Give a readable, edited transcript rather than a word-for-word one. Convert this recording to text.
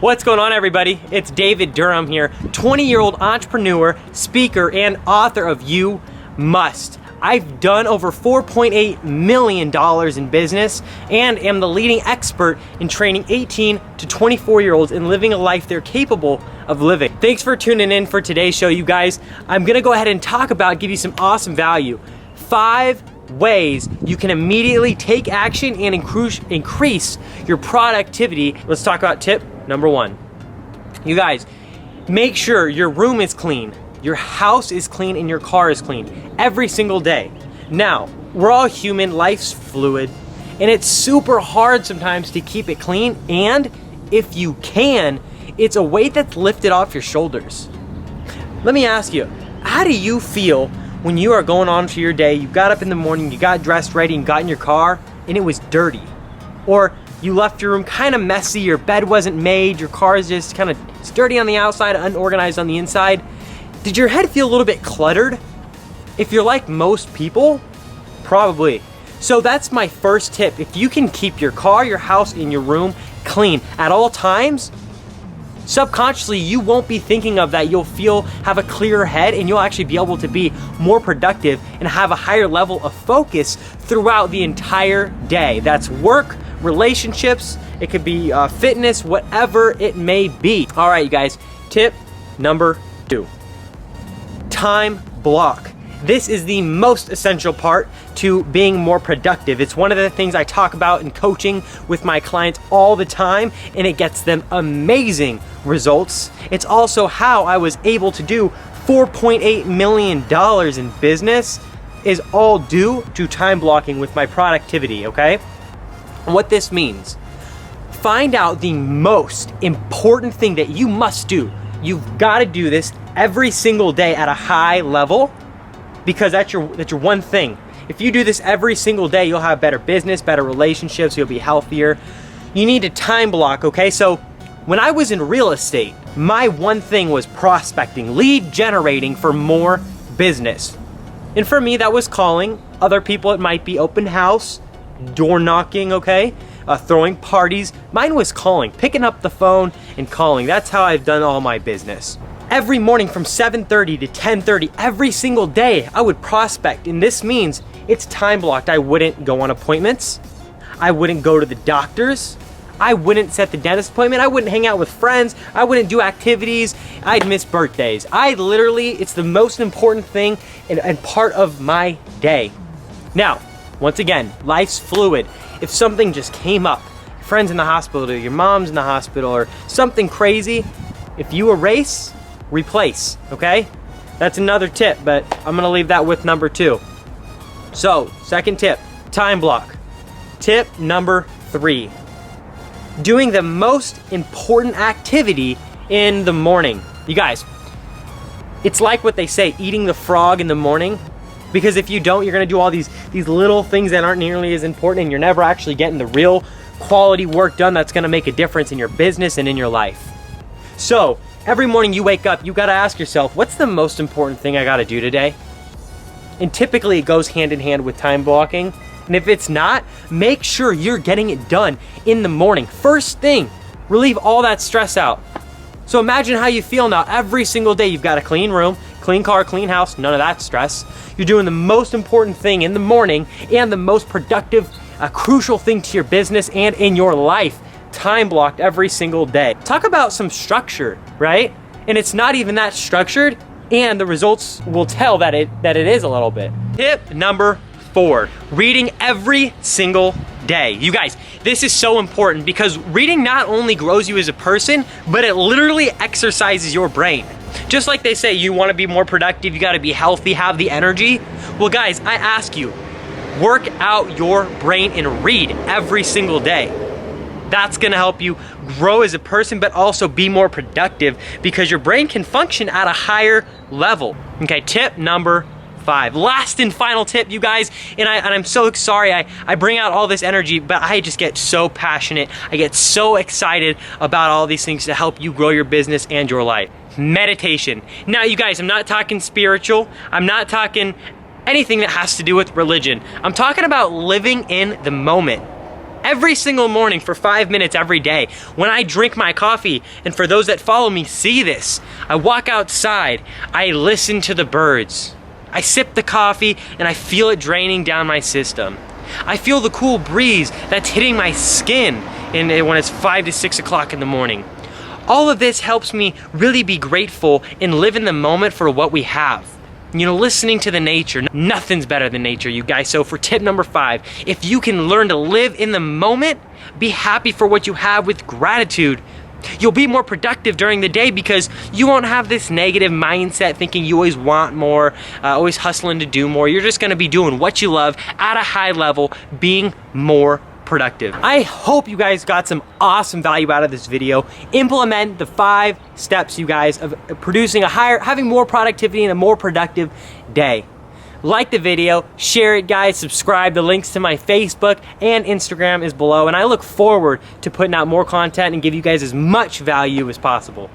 What's going on, everybody? It's David Durham here, 20-year-old entrepreneur, speaker, and author of You Must. I've done over $4.8 million in business and am the leading expert in training 18 to 24-year-olds in living a life they're capable of living. Thanks for tuning in for today's show, you guys. I'm gonna go ahead and give you some awesome value. 5 ways you can immediately take action and increase your productivity. Let's talk about tip number 1. You guys, make sure your room is clean, your house is clean, and your car is clean every single day. Now, we're all human, life's fluid, and it's super hard sometimes to keep it clean, and if you can, it's a weight that's lifted off your shoulders. Let me ask you, how do you feel when you are going on to your day, you got up in the morning, you got dressed ready and got in your car and it was dirty? Or you left your room kind of messy, your bed wasn't made, your car is just kind of dirty on the outside, unorganized on the inside. Did your head feel a little bit cluttered? If you're like most people, probably. So that's my first tip. If you can keep your car, your house, and your room clean at all times, subconsciously you won't be thinking of that. You'll have a clearer head, and you'll actually be able to be more productive and have a higher level of focus throughout the entire day. That's work, relationships, it could be fitness, whatever it may be. All right, you guys, tip number 2, time block. This is the most essential part to being more productive. It's one of the things I talk about in coaching with my clients all the time, and it gets them amazing results. It's also how I was able to do $4.8 million in business, is all due to time blocking with my productivity, okay? What this means, find out the most important thing that you must do. You've got to do this every single day at a high level, because that's your one thing. If you do this every single day, you'll have better business, better relationships, you'll be healthier. You need to time block, okay? So when I was in real estate, my one thing was prospecting, lead generating for more business. And for me, that was calling. Other people, it might be open house, door knocking, okay? Throwing parties. Mine was calling, picking up the phone and calling. That's how I've done all my business. Every morning from 7:30 to 10:30, every single day, I would prospect. And this means it's time blocked. I wouldn't go on appointments. I wouldn't go to the doctors. I wouldn't set the dentist appointment. I wouldn't hang out with friends. I wouldn't do activities. I'd miss birthdays. It's the most important thing and part of my day. Now, once again, life's fluid. If something just came up, your friend's in the hospital, or your mom's in the hospital, or something crazy, if you erase, replace, okay? That's another tip, but I'm gonna leave that with number 2. So, second tip, time block. Tip number 3, doing the most important activity in the morning. You guys, it's like what they say, eating the frog in the morning. Because if you don't, you're gonna do all these little things that aren't nearly as important, and you're never actually getting the real quality work done that's gonna make a difference in your business and in your life. So, every morning you wake up, you gotta ask yourself, what's the most important thing I gotta do today? And typically it goes hand in hand with time blocking. And if it's not, make sure you're getting it done in the morning. First thing, relieve all that stress out. So imagine how you feel now. Every single day you've got a clean room, clean car, clean house, none of that stress. You're doing the most important thing in the morning and the most productive, crucial thing to your business and in your life. Time blocked every single day. Talk about some structure, right? And it's not even that structured, and the results will tell that it is a little bit. Tip number 4, reading every single day. You guys, this is so important because reading not only grows you as a person, but it literally exercises your brain. Just like they say, you want to be more productive, you got to be healthy, have the energy. Well, guys, I ask you, work out your brain and read every single day. That's gonna help you grow as a person, but also be more productive because your brain can function at a higher level. Okay, tip number 5. Last and final tip, you guys, and I'm so sorry I bring out all this energy, but I just get so passionate. I get so excited about all these things to help you grow your business and your life. Meditation. Now, you guys, I'm not talking spiritual. I'm not talking anything that has to do with religion. I'm talking about living in the moment. every single morning for 5 minutes every day. When I drink my coffee, and for those that follow me see this, I walk outside, I listen to the birds. I sip the coffee and I feel it draining down my system. I feel the cool breeze that's hitting my skin when it's 5 to 6 o'clock in the morning. All of this helps me really be grateful and live in the moment for what we have. You know, listening to the nature, nothing's better than nature, you guys. So for tip number 5, if you can learn to live in the moment, be happy for what you have with gratitude, you'll be more productive during the day because you won't have this negative mindset thinking you always want more, always hustling to do more. You're just gonna be doing what you love at a high level, being more productive. I hope you guys got some awesome value out of this video. Implement the 5 steps, you guys, of producing having more productivity and a more productive day. Like the video, share it, guys, subscribe. The links to my Facebook and Instagram is below, and I look forward to putting out more content and give you guys as much value as possible.